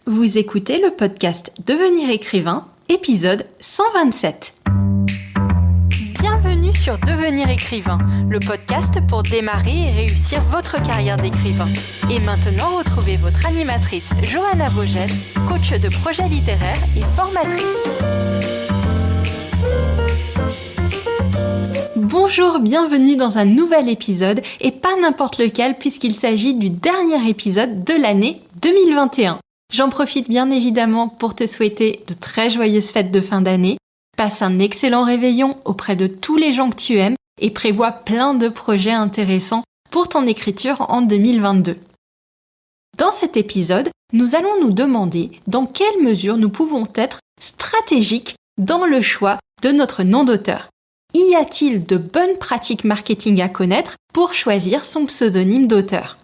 Vous écoutez le podcast Devenir écrivain, épisode 127. Bienvenue sur Devenir écrivain, le podcast pour démarrer et réussir votre carrière d'écrivain. Et maintenant, retrouvez votre animatrice Johanna Vogel, coach de projets littéraires et formatrice. Bonjour, bienvenue dans un nouvel épisode, et pas n'importe lequel puisqu'il s'agit du dernier épisode de l'année 2021. J'en profite bien évidemment pour te souhaiter de très joyeuses fêtes de fin d'année. Passe un excellent réveillon auprès de tous les gens que tu aimes et prévois plein de projets intéressants pour ton écriture en 2022. Dans cet épisode, nous allons nous demander dans quelle mesure nous pouvons être stratégiques dans le choix de notre nom d'auteur. Y a-t-il de bonnes pratiques marketing à connaître pour choisir son pseudonyme d'auteur ?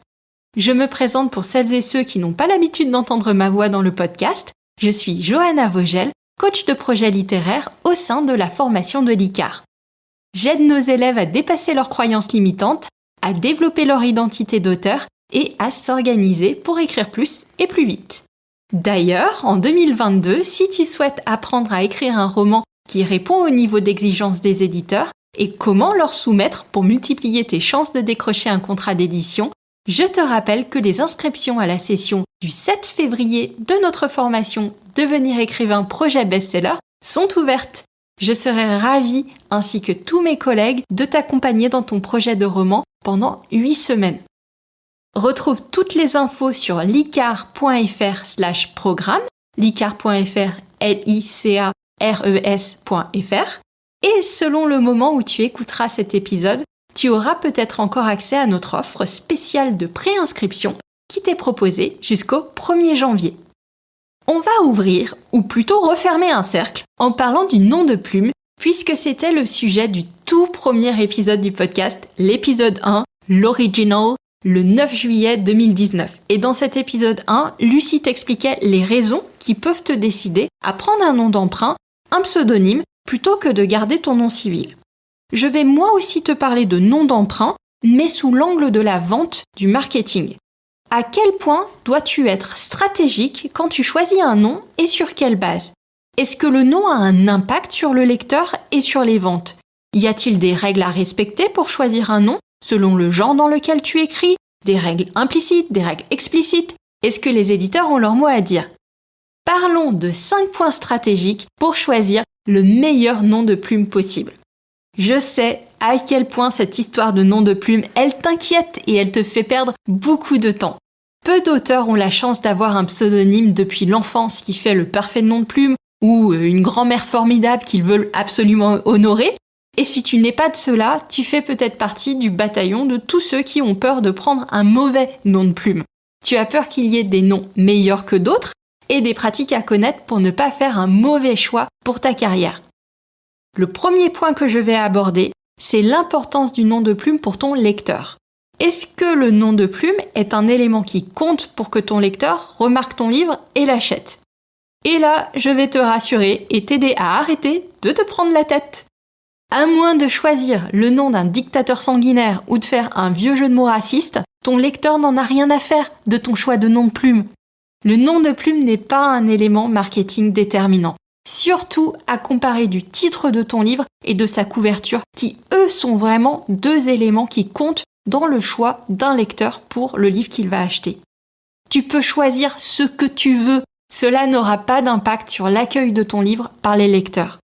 Je me présente pour celles et ceux qui n'ont pas l'habitude d'entendre ma voix dans le podcast. Je suis Johanna Vogel, coach de projet littéraire au sein de la formation de l'ICAR. J'aide nos élèves à dépasser leurs croyances limitantes, à développer leur identité d'auteur et à s'organiser pour écrire plus et plus vite. D'ailleurs, en 2022, si tu souhaites apprendre à écrire un roman qui répond au niveau d'exigence des éditeurs et comment leur soumettre pour multiplier tes chances de décrocher un contrat d'édition, je te rappelle que les inscriptions à la session du 7 février de notre formation Devenir écrivain projet best-seller sont ouvertes. Je serai ravie, ainsi que tous mes collègues, de t'accompagner dans ton projet de roman pendant 8 semaines. Retrouve toutes les infos sur licar.fr/programme, licar.fr, licares.fr, et selon le moment où tu écouteras cet épisode, tu auras peut-être encore accès à notre offre spéciale de préinscription qui t'est proposée jusqu'au 1er janvier. On va ouvrir, ou plutôt refermer un cercle, en parlant du nom de plume, puisque c'était le sujet du tout premier épisode du podcast, l'épisode 1, l'original, le 9 juillet 2019. Et dans cet épisode 1, Lucie t'expliquait les raisons qui peuvent te décider à prendre un nom d'emprunt, un pseudonyme, plutôt que de garder ton nom civil. Je vais moi aussi te parler de nom d'emprunt, mais sous l'angle de la vente, du marketing. À quel point dois-tu être stratégique quand tu choisis un nom et sur quelle base ? Est-ce que le nom a un impact sur le lecteur et sur les ventes ? Y a-t-il des règles à respecter pour choisir un nom, selon le genre dans lequel tu écris ? Des règles implicites, des règles explicites ? Est-ce que les éditeurs ont leur mot à dire ? Parlons de 5 points stratégiques pour choisir le meilleur nom de plume possible. Je sais à quel point cette histoire de nom de plume, elle t'inquiète et elle te fait perdre beaucoup de temps. Peu d'auteurs ont la chance d'avoir un pseudonyme depuis l'enfance qui fait le parfait nom de plume ou une grand-mère formidable qu'ils veulent absolument honorer. Et si tu n'es pas de cela, tu fais peut-être partie du bataillon de tous ceux qui ont peur de prendre un mauvais nom de plume. Tu as peur qu'il y ait des noms meilleurs que d'autres et des pratiques à connaître pour ne pas faire un mauvais choix pour ta carrière. Le premier point que je vais aborder, c'est l'importance du nom de plume pour ton lecteur. Est-ce que le nom de plume est un élément qui compte pour que ton lecteur remarque ton livre et l'achète ? Et là, je vais te rassurer et t'aider à arrêter de te prendre la tête. À moins de choisir le nom d'un dictateur sanguinaire ou de faire un vieux jeu de mots raciste, ton lecteur n'en a rien à faire de ton choix de nom de plume. Le nom de plume n'est pas un élément marketing déterminant. Surtout à comparer du titre de ton livre et de sa couverture, qui eux sont vraiment 2 éléments qui comptent dans le choix d'un lecteur pour le livre qu'il va acheter. Tu peux choisir ce que tu veux, cela n'aura pas d'impact sur l'accueil de ton livre par les lecteurs.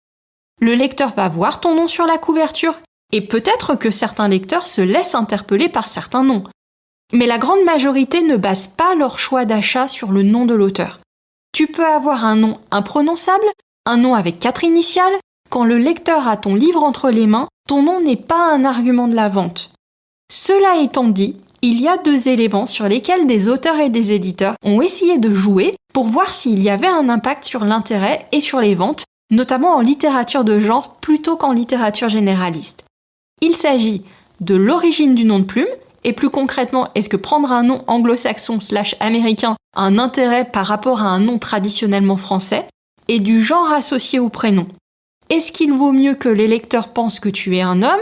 Le lecteur va voir ton nom sur la couverture, et peut-être que certains lecteurs se laissent interpeller par certains noms. Mais la grande majorité ne base pas leur choix d'achat sur le nom de l'auteur. Tu peux avoir un nom imprononçable, un nom avec 4 initiales. Quand le lecteur a ton livre entre les mains, ton nom n'est pas un argument de la vente. Cela étant dit, il y a 2 éléments sur lesquels des auteurs et des éditeurs ont essayé de jouer pour voir s'il y avait un impact sur l'intérêt et sur les ventes, notamment en littérature de genre plutôt qu'en littérature généraliste. Il s'agit de l'origine du nom de plume, et plus concrètement, est-ce que prendre un nom anglo-saxon/américain a un intérêt par rapport à un nom traditionnellement français, et du genre associé au prénom. Est-ce qu'il vaut mieux que les lecteurs pensent que tu es un homme,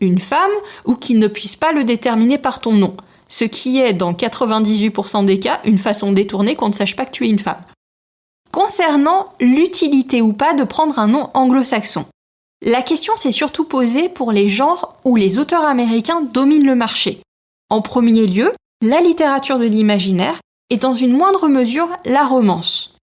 une femme, ou qu'ils ne puissent pas le déterminer par ton nom ? Ce qui est, dans 98% des cas, une façon détournée qu'on ne sache pas que tu es une femme. Concernant l'utilité ou pas de prendre un nom anglo-saxon, la question s'est surtout posée pour les genres où les auteurs américains dominent le marché. En premier lieu, la littérature de l'imaginaire et dans une moindre mesure la romance.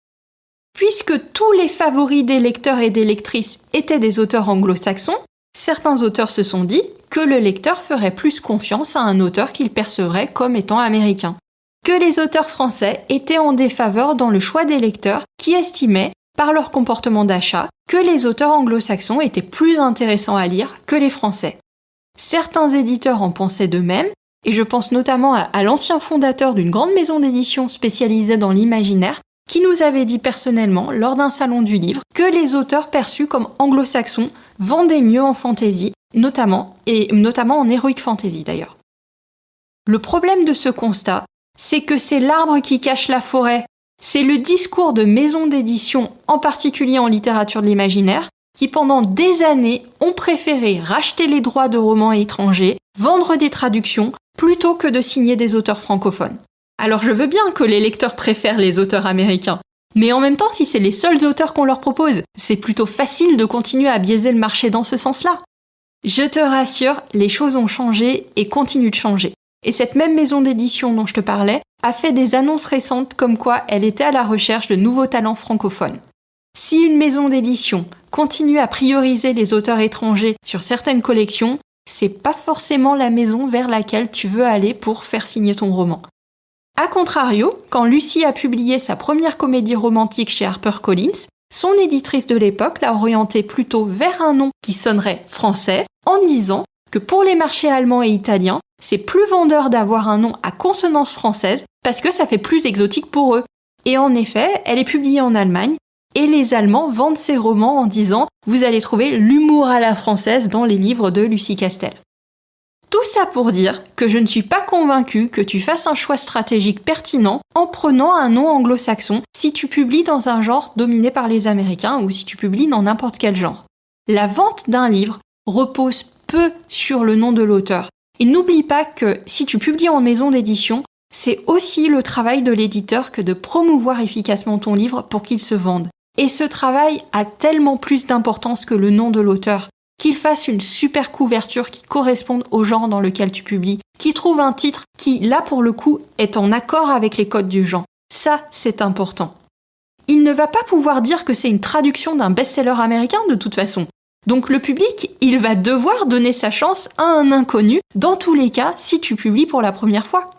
Puisque tous les favoris des lecteurs et des lectrices étaient des auteurs anglo-saxons, certains auteurs se sont dit que le lecteur ferait plus confiance à un auteur qu'il percevrait comme étant américain. Que les auteurs français étaient en défaveur dans le choix des lecteurs qui estimaient, par leur comportement d'achat, que les auteurs anglo-saxons étaient plus intéressants à lire que les français. Certains éditeurs en pensaient de même, et je pense notamment à l'ancien fondateur d'une grande maison d'édition spécialisée dans l'imaginaire, qui nous avait dit personnellement, lors d'un salon du livre, que les auteurs perçus comme anglo-saxons vendaient mieux en fantasy, notamment en heroic fantasy d'ailleurs. Le problème de ce constat, c'est que c'est l'arbre qui cache la forêt. C'est le discours de maisons d'édition, en particulier en littérature de l'imaginaire, qui pendant des années ont préféré racheter les droits de romans étrangers, vendre des traductions, plutôt que de signer des auteurs francophones. Alors je veux bien que les lecteurs préfèrent les auteurs américains, mais en même temps, si c'est les seuls auteurs qu'on leur propose, c'est plutôt facile de continuer à biaiser le marché dans ce sens-là. Je te rassure, les choses ont changé et continuent de changer. Et cette même maison d'édition dont je te parlais a fait des annonces récentes comme quoi elle était à la recherche de nouveaux talents francophones. Si une maison d'édition continue à prioriser les auteurs étrangers sur certaines collections, c'est pas forcément la maison vers laquelle tu veux aller pour faire signer ton roman. A contrario, quand Lucie a publié sa première comédie romantique chez HarperCollins, son éditrice de l'époque l'a orientée plutôt vers un nom qui sonnerait français en disant que pour les marchés allemands et italiens, c'est plus vendeur d'avoir un nom à consonance française parce que ça fait plus exotique pour eux. Et en effet, elle est publiée en Allemagne et les Allemands vendent ses romans en disant « Vous allez trouver l'humour à la française dans les livres de Lucie Castel ». Tout ça pour dire que je ne suis pas convaincue que tu fasses un choix stratégique pertinent en prenant un nom anglo-saxon si tu publies dans un genre dominé par les Américains ou si tu publies dans n'importe quel genre. La vente d'un livre repose peu sur le nom de l'auteur. Et n'oublie pas que si tu publies en maison d'édition, c'est aussi le travail de l'éditeur que de promouvoir efficacement ton livre pour qu'il se vende. Et ce travail a tellement plus d'importance que le nom de l'auteur. Qu'il fasse une super couverture qui corresponde au genre dans lequel tu publies, qu'il trouve un titre qui, là pour le coup, est en accord avec les codes du genre. Ça, c'est important. Il ne va pas pouvoir dire que c'est une traduction d'un best-seller américain de toute façon. Donc le public, il va devoir donner sa chance à un inconnu, dans tous les cas, si tu publies pour la première fois.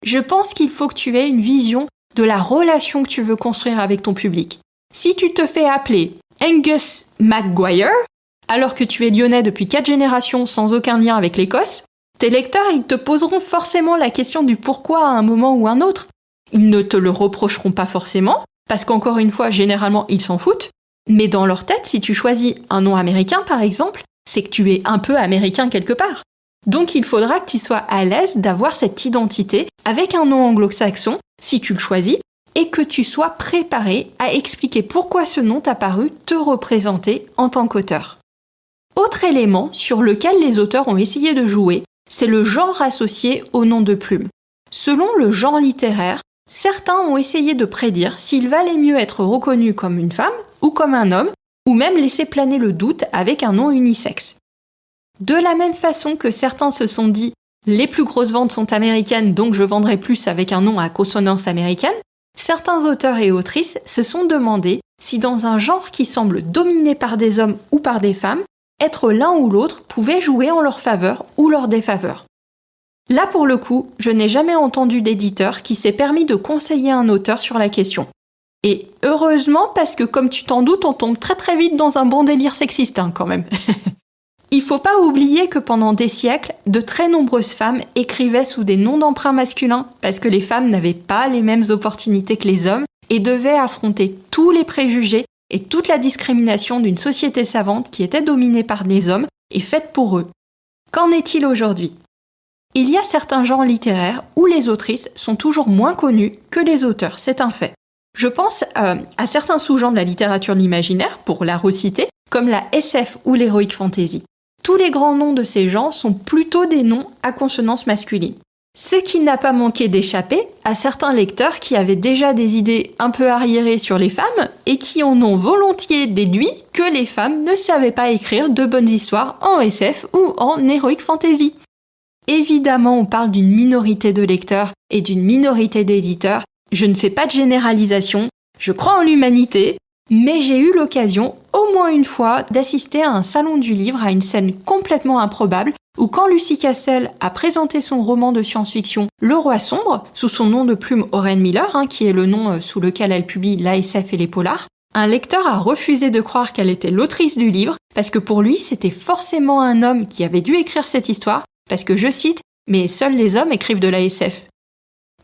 Je pense qu'il faut que tu aies une vision de la relation que tu veux construire avec ton public. Si tu te fais appeler Angus McGuire, alors que tu es lyonnais depuis 4 générations sans aucun lien avec l'Écosse, tes lecteurs, ils te poseront forcément la question du pourquoi à un moment ou un autre. Ils ne te le reprocheront pas forcément, parce qu'encore une fois, généralement, ils s'en foutent. Mais dans leur tête, si tu choisis un nom américain, par exemple, c'est que tu es un peu américain quelque part. Donc il faudra que tu sois à l'aise d'avoir cette identité avec un nom anglo-saxon, si tu le choisis, et que tu sois préparé à expliquer pourquoi ce nom t'a paru te représenter en tant qu'auteur. Autre élément sur lequel les auteurs ont essayé de jouer, c'est le genre associé au nom de plume. Selon le genre littéraire, certains ont essayé de prédire s'il valait mieux être reconnu comme une femme ou comme un homme, ou même laisser planer le doute avec un nom unisexe. De la même façon que certains se sont dit « les plus grosses ventes sont américaines, donc je vendrai plus avec un nom à consonance américaine », certains auteurs et autrices se sont demandé si dans un genre qui semble dominé par des hommes ou par des femmes, être l'un ou l'autre pouvait jouer en leur faveur ou leur défaveur. Là pour le coup, je n'ai jamais entendu d'éditeur qui s'est permis de conseiller un auteur sur la question. Et heureusement parce que comme tu t'en doutes, on tombe très très vite dans un bon délire sexiste quand même. Il faut pas oublier que pendant des siècles, de très nombreuses femmes écrivaient sous des noms d'emprunt masculins parce que les femmes n'avaient pas les mêmes opportunités que les hommes et devaient affronter tous les préjugés et toute la discrimination d'une société savante qui était dominée par les hommes et faite pour eux. Qu'en est-il aujourd'hui ? Il y a certains genres littéraires où les autrices sont toujours moins connues que les auteurs, c'est un fait. Je pense à certains sous-genres de la littérature de l'imaginaire, pour la reciter, comme la SF ou l'heroic fantasy. Tous les grands noms de ces genres sont plutôt des noms à consonance masculine. Ce qui n'a pas manqué d'échapper à certains lecteurs qui avaient déjà des idées un peu arriérées sur les femmes et qui en ont volontiers déduit que les femmes ne savaient pas écrire de bonnes histoires en SF ou en heroic fantasy. Évidemment, on parle d'une minorité de lecteurs et d'une minorité d'éditeurs. Je ne fais pas de généralisation, je crois en l'humanité, mais j'ai eu l'occasion, au moins une fois, d'assister à un salon du livre à une scène complètement improbable où quand Lucie Castel a présenté son roman de science-fiction Le Roi Sombre, sous son nom de plume Oren Miller, qui est le nom sous lequel elle publie l'ASF et les polars, un lecteur a refusé de croire qu'elle était l'autrice du livre parce que pour lui, c'était forcément un homme qui avait dû écrire cette histoire parce que, je cite, « mais seuls les hommes écrivent de l'ASF ».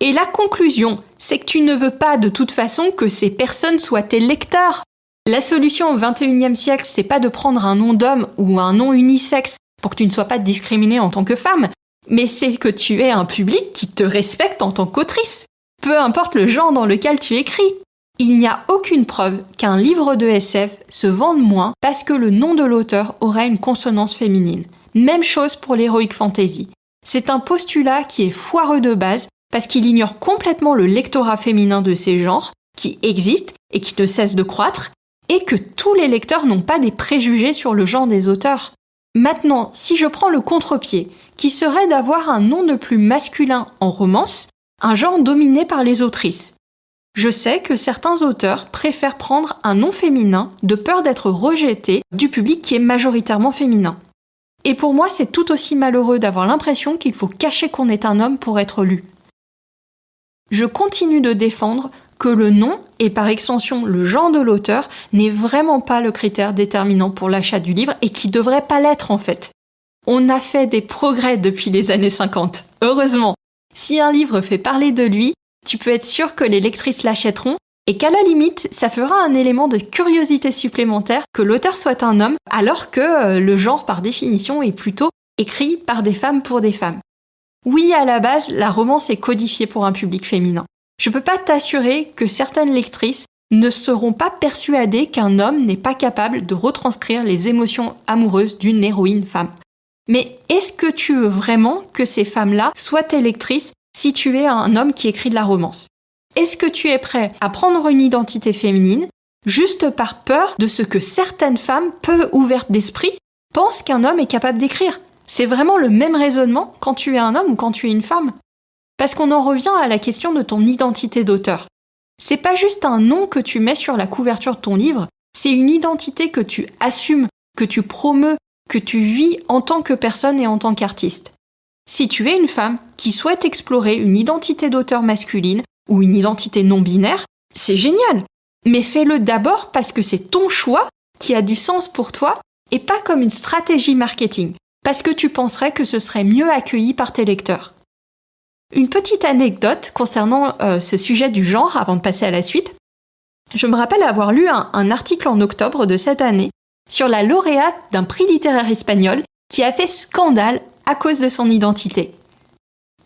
Et la conclusion, c'est que tu ne veux pas de toute façon que ces personnes soient tes lecteurs. La solution au XXIe siècle, c'est pas de prendre un nom d'homme ou un nom unisexe pour que tu ne sois pas discriminée en tant que femme, mais c'est que tu aies un public qui te respecte en tant qu'autrice, peu importe le genre dans lequel tu écris. Il n'y a aucune preuve qu'un livre de SF se vende moins parce que le nom de l'auteur aurait une consonance féminine. Même chose pour l'heroic fantasy. C'est un postulat qui est foireux de base parce qu'il ignore complètement le lectorat féminin de ces genres, qui existe et qui ne cesse de croître, et que tous les lecteurs n'ont pas des préjugés sur le genre des auteurs. Maintenant, si je prends le contre-pied, qui serait d'avoir un nom de plus masculin en romance, un genre dominé par les autrices. Je sais que certains auteurs préfèrent prendre un nom féminin de peur d'être rejetés du public qui est majoritairement féminin. Et pour moi, c'est tout aussi malheureux d'avoir l'impression qu'il faut cacher qu'on est un homme pour être lu. Je continue de défendre que le nom, et par extension le genre de l'auteur, n'est vraiment pas le critère déterminant pour l'achat du livre et qui devrait pas l'être en fait. On a fait des progrès depuis les années 50, heureusement. Si un livre fait parler de lui, tu peux être sûr que les lectrices l'achèteront et qu'à la limite, ça fera un élément de curiosité supplémentaire que l'auteur soit un homme, alors que le genre par définition est plutôt écrit par des femmes pour des femmes. Oui, à la base, la romance est codifiée pour un public féminin. Je peux pas t'assurer que certaines lectrices ne seront pas persuadées qu'un homme n'est pas capable de retranscrire les émotions amoureuses d'une héroïne femme. Mais est-ce que tu veux vraiment que ces femmes-là soient tes lectrices si tu es un homme qui écrit de la romance ? Est-ce que tu es prêt à prendre une identité féminine juste par peur de ce que certaines femmes, peu ouvertes d'esprit, pensent qu'un homme est capable d'écrire ? C'est vraiment le même raisonnement quand tu es un homme ou quand tu es une femme. Parce qu'on en revient à la question de ton identité d'auteur. C'est pas juste un nom que tu mets sur la couverture de ton livre, c'est une identité que tu assumes, que tu promeus, que tu vis en tant que personne et en tant qu'artiste. Si tu es une femme qui souhaite explorer une identité d'auteur masculine ou une identité non binaire, c'est génial. Mais fais-le d'abord parce que c'est ton choix qui a du sens pour toi et pas comme une stratégie marketing, parce que tu penserais que ce serait mieux accueilli par tes lecteurs. Une petite anecdote concernant ce sujet du genre avant de passer à la suite. Je me rappelle avoir lu un article en octobre de cette année sur la lauréate d'un prix littéraire espagnol qui a fait scandale à cause de son identité.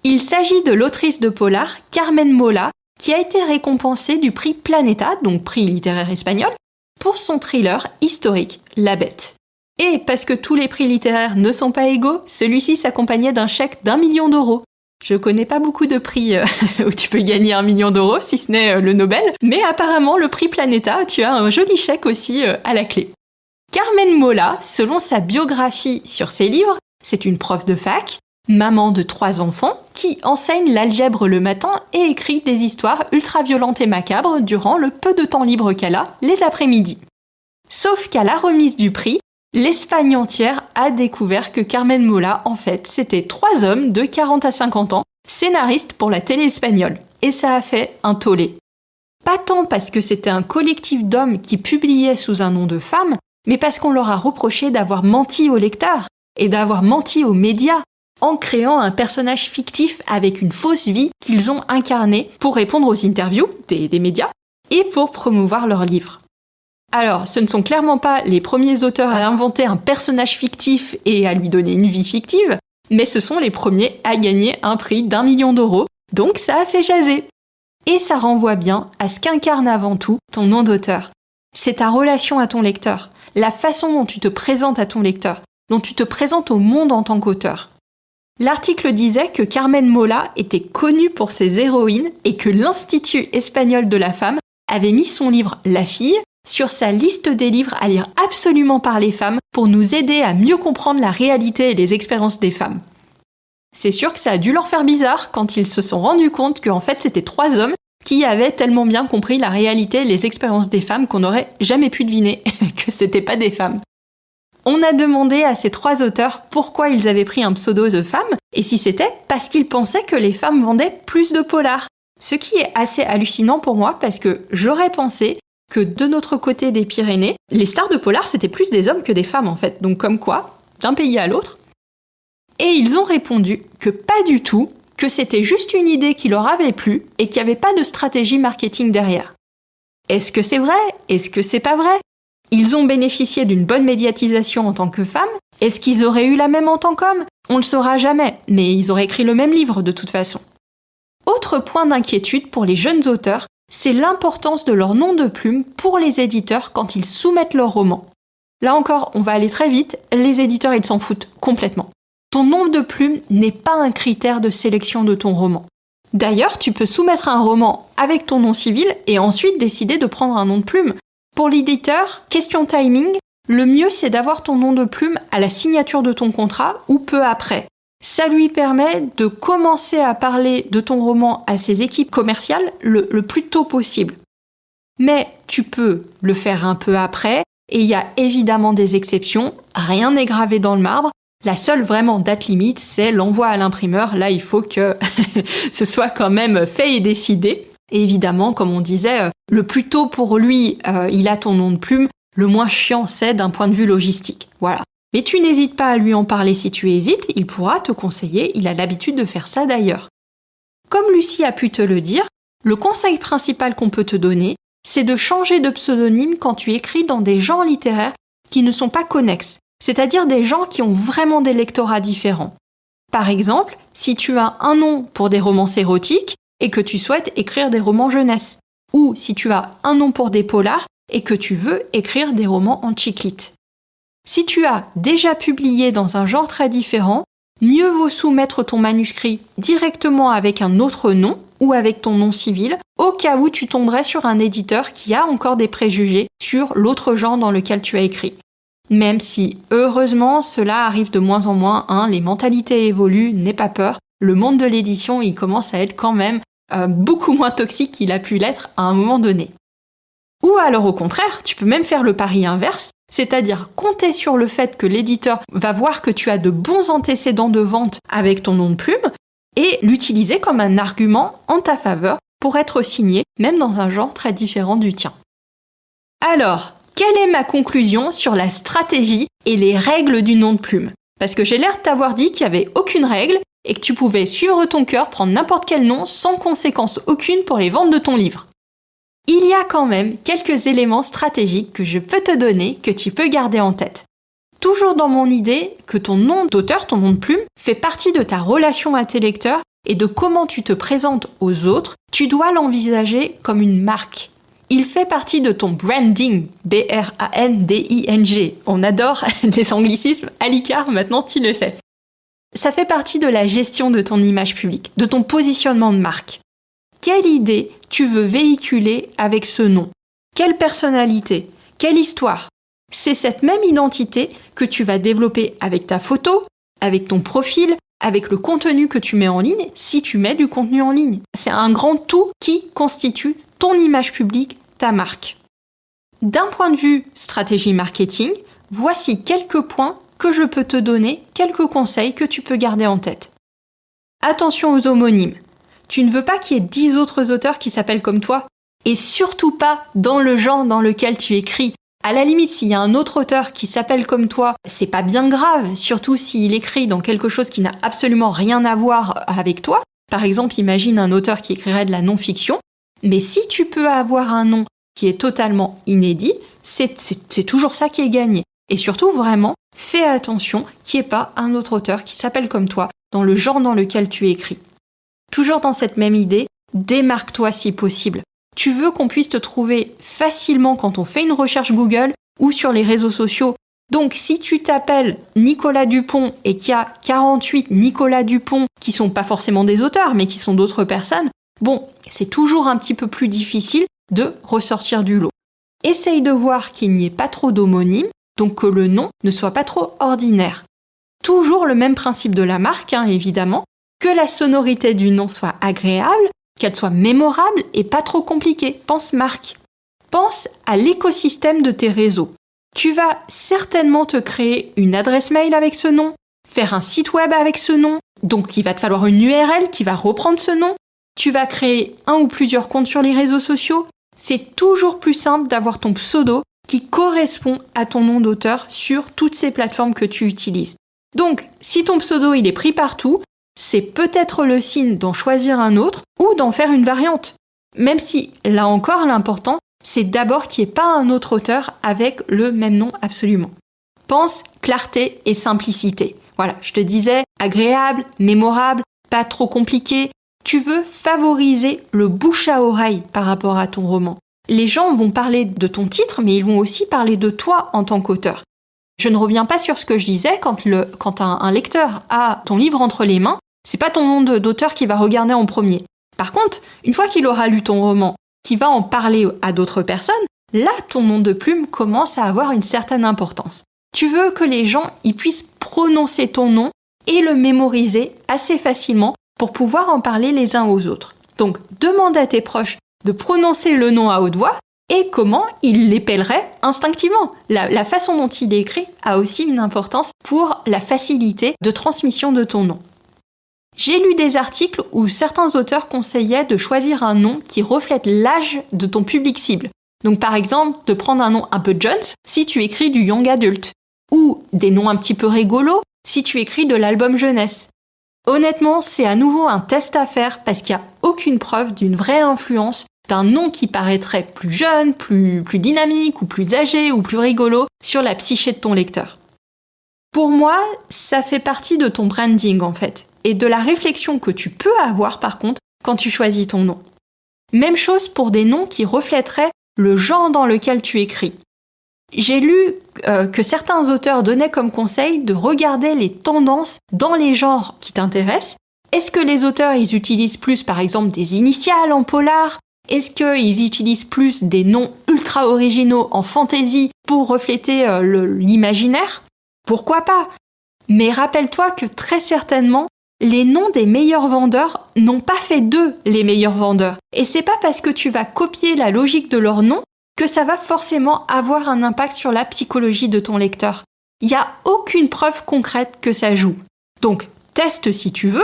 Il s'agit de l'autrice de polar Carmen Mola qui a été récompensée du prix Planeta, donc prix littéraire espagnol, pour son thriller historique La Bête. Et parce que tous les prix littéraires ne sont pas égaux, celui-ci s'accompagnait d'un chèque d'1 million d'euros. Je connais pas beaucoup de prix où tu peux gagner 1 million d'euros, si ce n'est le Nobel, mais apparemment le prix Planeta, tu as un joli chèque aussi à la clé. Carmen Mola, selon sa biographie sur ses livres, c'est une prof de fac, maman de 3 enfants, qui enseigne l'algèbre le matin et écrit des histoires ultra-violentes et macabres durant le peu de temps libre qu'elle a, les après-midi. Sauf qu'à la remise du prix, l'Espagne entière a découvert que Carmen Mola, en fait, c'était 3 hommes de 40 à 50 ans, scénaristes pour la télé espagnole. Et ça a fait un tollé. Pas tant parce que c'était un collectif d'hommes qui publiaient sous un nom de femme, mais parce qu'on leur a reproché d'avoir menti aux lecteurs et d'avoir menti aux médias en créant un personnage fictif avec une fausse vie qu'ils ont incarné pour répondre aux interviews des médias et pour promouvoir leurs livres. Alors, ce ne sont clairement pas les premiers auteurs à inventer un personnage fictif et à lui donner une vie fictive, mais ce sont les premiers à gagner un prix d'1 million d'euros, donc ça a fait jaser. Et ça renvoie bien à ce qu'incarne avant tout ton nom d'auteur. C'est ta relation à ton lecteur, la façon dont tu te présentes à ton lecteur, dont tu te présentes au monde en tant qu'auteur. L'article disait que Carmen Mola était connue pour ses héroïnes et que l'Institut espagnol de la femme avait mis son livre La fille sur sa liste des livres à lire absolument par les femmes pour nous aider à mieux comprendre la réalité et les expériences des femmes. C'est sûr que ça a dû leur faire bizarre quand ils se sont rendus compte qu'en fait c'était 3 hommes qui avaient tellement bien compris la réalité et les expériences des femmes qu'on n'aurait jamais pu deviner que c'était pas des femmes. On a demandé à ces 3 auteurs pourquoi ils avaient pris un pseudo de femme et si c'était parce qu'ils pensaient que les femmes vendaient plus de polars. Ce qui est assez hallucinant pour moi parce que j'aurais pensé que de notre côté des Pyrénées, les stars de polar c'était plus des hommes que des femmes en fait. Donc comme quoi, d'un pays à l'autre. Et ils ont répondu que pas du tout, que c'était juste une idée qui leur avait plu et qu'il n'y avait pas de stratégie marketing derrière. Est-ce que c'est vrai? Est-ce que c'est pas vrai? Ils ont bénéficié d'une bonne médiatisation en tant que femmes. Est-ce qu'ils auraient eu la même en tant qu'hommes? On ne le saura jamais, mais ils auraient écrit le même livre de toute façon. Autre point d'inquiétude pour les jeunes auteurs, c'est l'importance de leur nom de plume pour les éditeurs quand ils soumettent leur roman. Là encore, on va aller très vite, les éditeurs ils s'en foutent complètement. Ton nom de plume n'est pas un critère de sélection de ton roman. D'ailleurs, tu peux soumettre un roman avec ton nom civil et ensuite décider de prendre un nom de plume. Pour l'éditeur, question timing, le mieux c'est d'avoir ton nom de plume à la signature de ton contrat ou peu après. Ça lui permet de commencer à parler de ton roman à ses équipes commerciales le plus tôt possible. Mais tu peux le faire un peu après, et il y a évidemment des exceptions, rien n'est gravé dans le marbre. La seule vraiment date limite, c'est l'envoi à l'imprimeur. Là, il faut que ce soit quand même fait et décidé. Et évidemment, comme on disait, le plus tôt pour lui, il a ton nom de plume, le moins chiant c'est d'un point de vue logistique. Voilà. Mais tu n'hésites pas à lui en parler si tu hésites, il pourra te conseiller, il a l'habitude de faire ça d'ailleurs. Comme Lucie a pu te le dire, le conseil principal qu'on peut te donner, c'est de changer de pseudonyme quand tu écris dans des genres littéraires qui ne sont pas connexes, c'est-à-dire des gens qui ont vraiment des lectorats différents. Par exemple, si tu as un nom pour des romans érotiques et que tu souhaites écrire des romans jeunesse, ou si tu as un nom pour des polars et que tu veux écrire des romans en chiclite. Si tu as déjà publié dans un genre très différent, mieux vaut soumettre ton manuscrit directement avec un autre nom ou avec ton nom civil, au cas où tu tomberais sur un éditeur qui a encore des préjugés sur l'autre genre dans lequel tu as écrit. Même si, heureusement, cela arrive de moins en moins, les mentalités évoluent, n'aie pas peur, le monde de l'édition, il commence à être quand même beaucoup moins toxique qu'il a pu l'être à un moment donné. Ou alors au contraire, tu peux même faire le pari inverse, c'est-à-dire compter sur le fait que l'éditeur va voir que tu as de bons antécédents de vente avec ton nom de plume et l'utiliser comme un argument en ta faveur pour être signé, même dans un genre très différent du tien. Alors, quelle est ma conclusion sur la stratégie et les règles du nom de plume? Parce que j'ai l'air de t'avoir dit qu'il n'y avait aucune règle et que tu pouvais suivre ton cœur, prendre n'importe quel nom sans conséquence aucune pour les ventes de ton livre. Il y a quand même quelques éléments stratégiques que je peux te donner, que tu peux garder en tête. Toujours dans mon idée que ton nom d'auteur, ton nom de plume, fait partie de ta relation à tes lecteurs et de comment tu te présentes aux autres, tu dois l'envisager comme une marque. Il fait partie de ton branding, B-R-A-N-D-I-N-G. On adore les anglicismes, à l'ICAR, maintenant tu le sais. Ça fait partie de la gestion de ton image publique, de ton positionnement de marque. Quelle idée tu veux véhiculer avec ce nom? Quelle personnalité? Quelle histoire? C'est cette même identité que tu vas développer avec ta photo, avec ton profil, avec le contenu que tu mets en ligne, si tu mets du contenu en ligne. C'est un grand tout qui constitue ton image publique, ta marque. D'un point de vue stratégie marketing, voici quelques points que je peux te donner, quelques conseils que tu peux garder en tête. Attention aux homonymes. Tu ne veux pas qu'il y ait 10 autres auteurs qui s'appellent comme toi, et surtout pas dans le genre dans lequel tu écris. À la limite, s'il y a un autre auteur qui s'appelle comme toi, c'est pas bien grave, surtout s'il écrit dans quelque chose qui n'a absolument rien à voir avec toi. Par exemple, imagine un auteur qui écrirait de la non-fiction, mais si tu peux avoir un nom qui est totalement inédit, c'est toujours ça qui est gagné. Et surtout, vraiment, fais attention qu'il n'y ait pas un autre auteur qui s'appelle comme toi dans le genre dans lequel tu écris. Toujours dans cette même idée, démarque-toi si possible. Tu veux qu'on puisse te trouver facilement quand on fait une recherche Google ou sur les réseaux sociaux Donc, si tu t'appelles Nicolas Dupont et qu'il y a 48 Nicolas Dupont qui sont pas forcément des auteurs, mais qui sont d'autres personnes, bon, c'est toujours un petit peu plus difficile de ressortir du lot. Essaye de voir qu'il n'y ait pas trop d'homonymes, donc que le nom ne soit pas trop ordinaire. Toujours le même principe de la marque, évidemment, que la sonorité du nom soit agréable, qu'elle soit mémorable et pas trop compliquée. Pense marque. Pense à l'écosystème de tes réseaux. Tu vas certainement te créer une adresse mail avec ce nom, faire un site web avec ce nom, donc il va te falloir une URL qui va reprendre ce nom. Tu vas créer un ou plusieurs comptes sur les réseaux sociaux. C'est toujours plus simple d'avoir ton pseudo qui correspond à ton nom d'auteur sur toutes ces plateformes que tu utilises. Donc, si ton pseudo il est pris partout, c'est peut-être le signe d'en choisir un autre ou d'en faire une variante. Même si, là encore, l'important, c'est d'abord qu'il n'y ait pas un autre auteur avec le même nom absolument. Pense clarté et simplicité. Voilà, je te disais, agréable, mémorable, pas trop compliqué. Tu veux favoriser le bouche à oreille par rapport à ton roman. Les gens vont parler de ton titre, mais ils vont aussi parler de toi en tant qu'auteur. Je ne reviens pas sur ce que je disais, quand un lecteur a ton livre entre les mains, c'est pas ton nom d'auteur qui va regarder en premier. Par contre, une fois qu'il aura lu ton roman, qu'il va en parler à d'autres personnes, là, ton nom de plume commence à avoir une certaine importance. Tu veux que les gens ils puissent prononcer ton nom et le mémoriser assez facilement pour pouvoir en parler les uns aux autres. Donc, demande à tes proches de prononcer le nom à haute voix et comment ils l'épelleraient instinctivement. La façon dont il est écrit a aussi une importance pour la facilité de transmission de ton nom. J'ai lu des articles où certains auteurs conseillaient de choisir un nom qui reflète l'âge de ton public cible. Donc par exemple, de prendre un nom un peu jeune si tu écris du young adult, ou des noms un petit peu rigolos si tu écris de l'album jeunesse. Honnêtement, c'est à nouveau un test à faire parce qu'il n'y a aucune preuve d'une vraie influence d'un nom qui paraîtrait plus jeune, plus dynamique, ou plus âgé, ou plus rigolo sur la psyché de ton lecteur. Pour moi, ça fait partie de ton branding en fait, et de la réflexion que tu peux avoir par contre quand tu choisis ton nom. Même chose pour des noms qui reflèteraient le genre dans lequel tu écris. J'ai lu que certains auteurs donnaient comme conseil de regarder les tendances dans les genres qui t'intéressent. Est-ce que les auteurs ils utilisent plus par exemple des initiales en polar ? Est-ce qu'ils utilisent plus des noms ultra originaux en fantasy pour refléter l'imaginaire ? Pourquoi pas ? Mais rappelle-toi que très certainement, les noms des meilleurs vendeurs n'ont pas fait d'eux les meilleurs vendeurs. Et c'est pas parce que tu vas copier la logique de leur nom que ça va forcément avoir un impact sur la psychologie de ton lecteur. Il n'y a aucune preuve concrète que ça joue. Donc, teste si tu veux,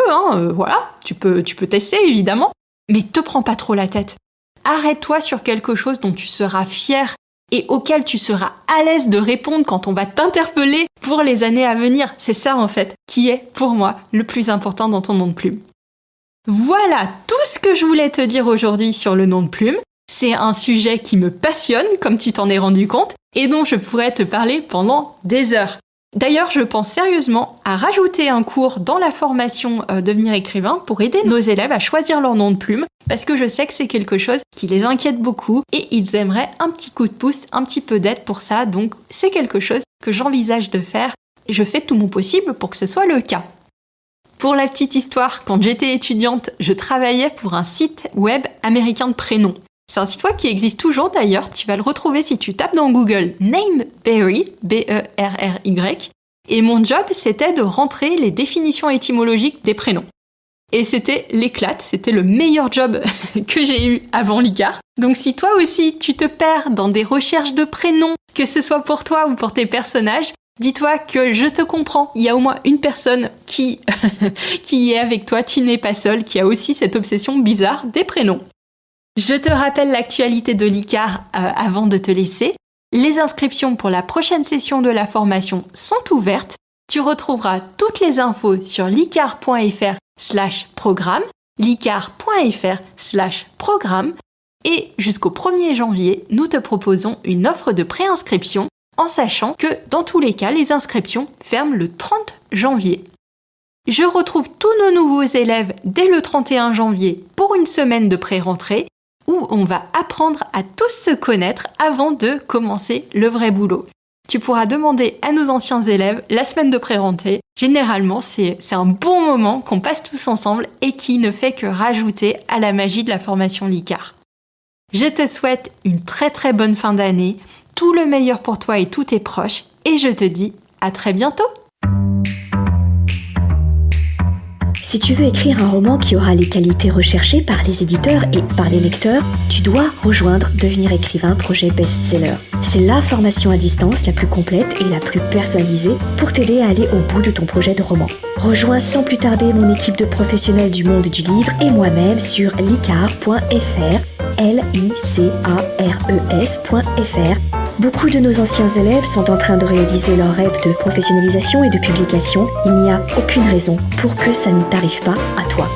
voilà, tu peux tester évidemment, mais te prends pas trop la tête. Arrête-toi sur quelque chose dont tu seras fier et auquel tu seras à l'aise de répondre quand on va t'interpeller pour les années à venir. C'est ça en fait qui est pour moi le plus important dans ton nom de plume. Voilà tout ce que je voulais te dire aujourd'hui sur le nom de plume. C'est un sujet qui me passionne, comme tu t'en es rendu compte, et dont je pourrais te parler pendant des heures. D'ailleurs, je pense sérieusement à rajouter un cours dans la formation Devenir écrivain pour aider nos élèves à choisir leur nom de plume, parce que je sais que c'est quelque chose qui les inquiète beaucoup et ils aimeraient un petit coup de pouce, un petit peu d'aide pour ça, donc c'est quelque chose que j'envisage de faire et je fais tout mon possible pour que ce soit le cas. Pour la petite histoire, quand j'étais étudiante, je travaillais pour un site web américain de prénoms. C'est un site web qui existe toujours d'ailleurs, tu vas le retrouver si tu tapes dans Google Nameberry, B-E-R-R-Y, et mon job c'était de rentrer les définitions étymologiques des prénoms. Et c'était l'éclate, c'était le meilleur job que j'ai eu avant l'ICAR. Donc si toi aussi tu te perds dans des recherches de prénoms, que ce soit pour toi ou pour tes personnages, dis-toi que je te comprends, il y a au moins une personne qui est avec toi, tu n'es pas seul, qui a aussi cette obsession bizarre des prénoms. Je te rappelle l'actualité de l'ICAR avant de te laisser. Les inscriptions pour la prochaine session de la formation sont ouvertes. Tu retrouveras toutes les infos sur licar.fr/programme, licar.fr/programme et jusqu'au 1er janvier, nous te proposons une offre de préinscription en sachant que dans tous les cas, les inscriptions ferment le 30 janvier. Je retrouve tous nos nouveaux élèves dès le 31 janvier pour une semaine de pré-rentrée où on va apprendre à tous se connaître avant de commencer le vrai boulot. Tu pourras demander à nos anciens élèves la semaine de pré-rentrée. Généralement, c'est un bon moment qu'on passe tous ensemble et qui ne fait que rajouter à la magie de la formation Licard. Je te souhaite une très très bonne fin d'année, tout le meilleur pour toi et tous tes proches, et je te dis à très bientôt. Si tu veux écrire un roman qui aura les qualités recherchées par les éditeurs et par les lecteurs, tu dois rejoindre Devenir écrivain projet best-seller. C'est la formation à distance la plus complète et la plus personnalisée pour t'aider à aller au bout de ton projet de roman. Rejoins sans plus tarder mon équipe de professionnels du monde du livre et moi-même sur licard.fr, LICARES.fr. Beaucoup de nos anciens élèves sont en train de réaliser leur rêve de professionnalisation et de publication. Il n'y a aucune raison pour que ça ne t'arrive pas à toi.